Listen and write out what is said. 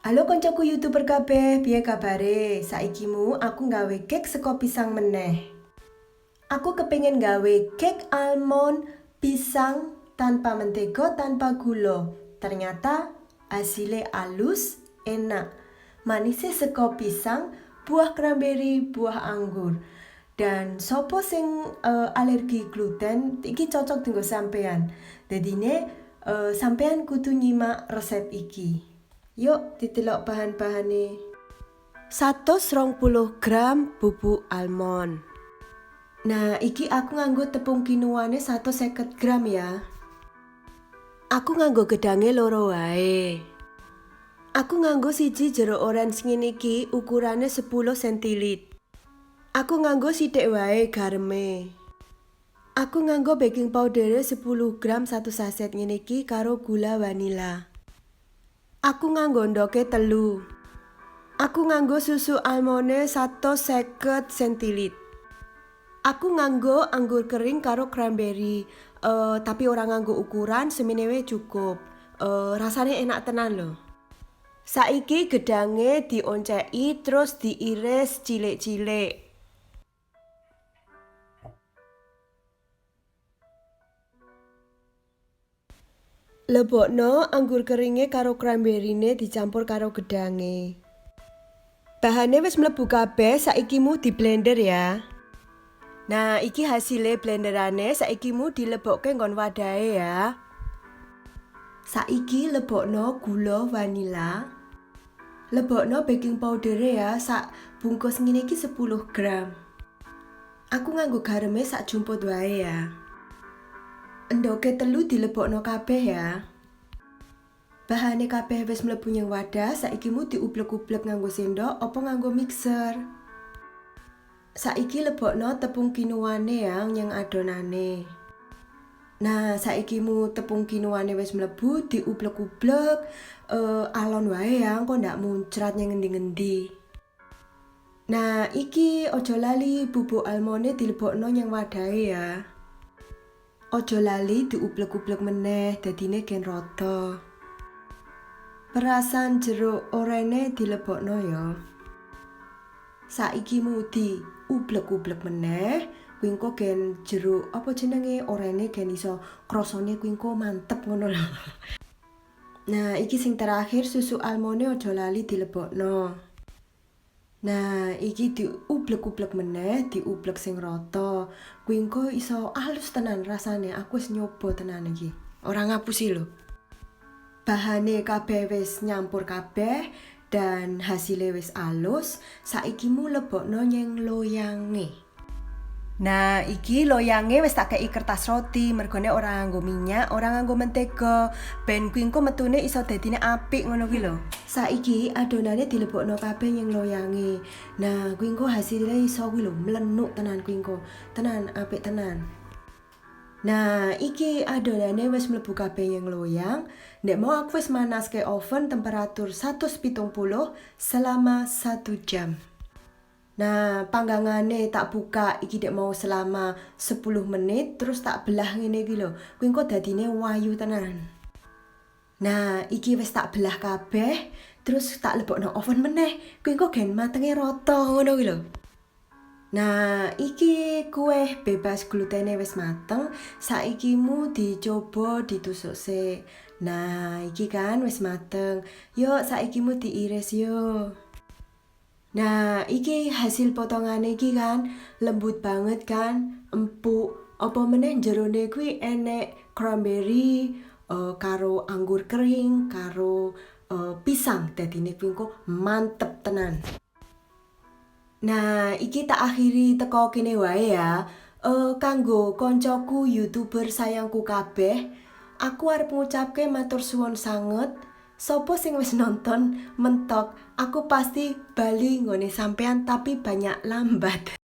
Halo koncoku YouTuber kabeh, piye kabare? Saikimu aku nggawe cake saka pisang meneh. Aku kepengin gawe cake almond pisang tanpa mentega, tanpa gula. Ternyata hasilnya halus, enak. Manisnya saka pisang, buah cranberry, buah anggur. Dan sopo sing alergi gluten, iki cocok dienggo sampean. Dadine sampean kudu nyimak resep iki. Yuk didelok bahan-bahane. 120 gram bubuk almond. Nah, iki aku nganggo tepung kinuane 150 gram ya. Aku nganggo gedange loro wae. Aku nganggo siji jeruk orange ngene iki ukurane 10 cl. Aku nganggo sithik wae gareme. Aku nganggo baking powder 10 gram 1 saset ngene iki karo gula vanila. Aku nganggo ndoke telu. Aku nganggo susu almone 150 cl. Aku nganggo anggur kering karo cranberry. Tapi orang nganggo ukuran semene wae cukup. Rasane enak tenan loh. Saiki gedange dionceki terus diiris cilik-cilik. Lebokno anggur keringe karo cranberryne dicampur karo gedange. Bahane wis mlebu kabeh, saiki mu di blender ya. Nah, iki hasilnya blenderane, saiki mu dilebokke nggon wadahe ya. Saiki lebokno gula vanila. Lebokno baking powder ya, sak bungkus ngene iki 10 gram. Aku nganggo gareme sak jumput wae ya. Endoke telu dilebokno kabeh ya. Bahane kabeh wis mlebu ning wadah, saiki mu diublek-ublek nganggo sendok apa nganggo mixer. Saiki lebokno tepung kinuane ya yang adonane. Nah, saiki mu tepung kinuane wis mlebu diublek-ublek alon wae ya, kok ndak muncrat yang ngendi-ngendi. Nah, iki ojo lali bubuk almone dilebokno yang wadahe ya. Ojo lali diublek-ublek meneh, dadine gen rata. Perasan jeruk oranye dilebokno ya. Saiki mu diublek-ublek meneh, kuwi engko gen jeruk apa jenenge oranye gen iso krasane kuwi engko mantep ngono lho. Nah, iki sing terakhir susu almone ojo lali dilebokno. Nah, iki diublek-ublek meneh, diublek sing rata. Kuwi engko iso alus tenan rasane. Aku wis nyoba tenan iki. Ora ngapusi lho. Bahane kabeh wis nyampur kabeh dan hasilnya wis alus. Saiki mu lebokno nyeng loyange. Nah, iki loyange wis tak kei kertas roti, mergone ora nganggo minyak, ora nganggo mentega, ben kuwi engko metune iso dadine apik ngono kuwi lho. Saiki adonane dilebokno kabeh nyeng loyange. Nah, kuwi engko hasilnya iso kuwi lho, mlenuk tenan kuwi engko. Tenan apik tenan. Nah, iki adonane wis mlebu kabeh nyeng loyang. Nek mau aku wis manaske oven temperatur 170 selama 1 jam. Nah, panggangane tak buka iki dek mau selama 10 menit terus tak belah ngene iki lho. Kuwi engko dadine wayu tenan. Nah, iki wis tak belah kabeh terus tak lebokno oven meneh. Kuwi engko gen matenge rata ngono kuwi lho. Nah, iki kue bebas glutene wis mateng. Saiki mu dicoba ditusuk sik. Nah, iki kan wis mateng. Yuk saiki mu diiris yuk. Nah, iki hasil potongane iki kan lembut banget kan, empuk. Apa meneh jerone kuwi enek cranberry, karo anggur kering, karo pisang. Dadine kuwi engko mantep tenan. Nah, iki tak akhiri teko kene wae ya. Kanggo koncoku YouTuber sayangku kabeh, aku arep ngucapke matur suwun sanget. Sopo sing wis nonton mentok, aku pasti bali nggone sampean tapi banyak lambat.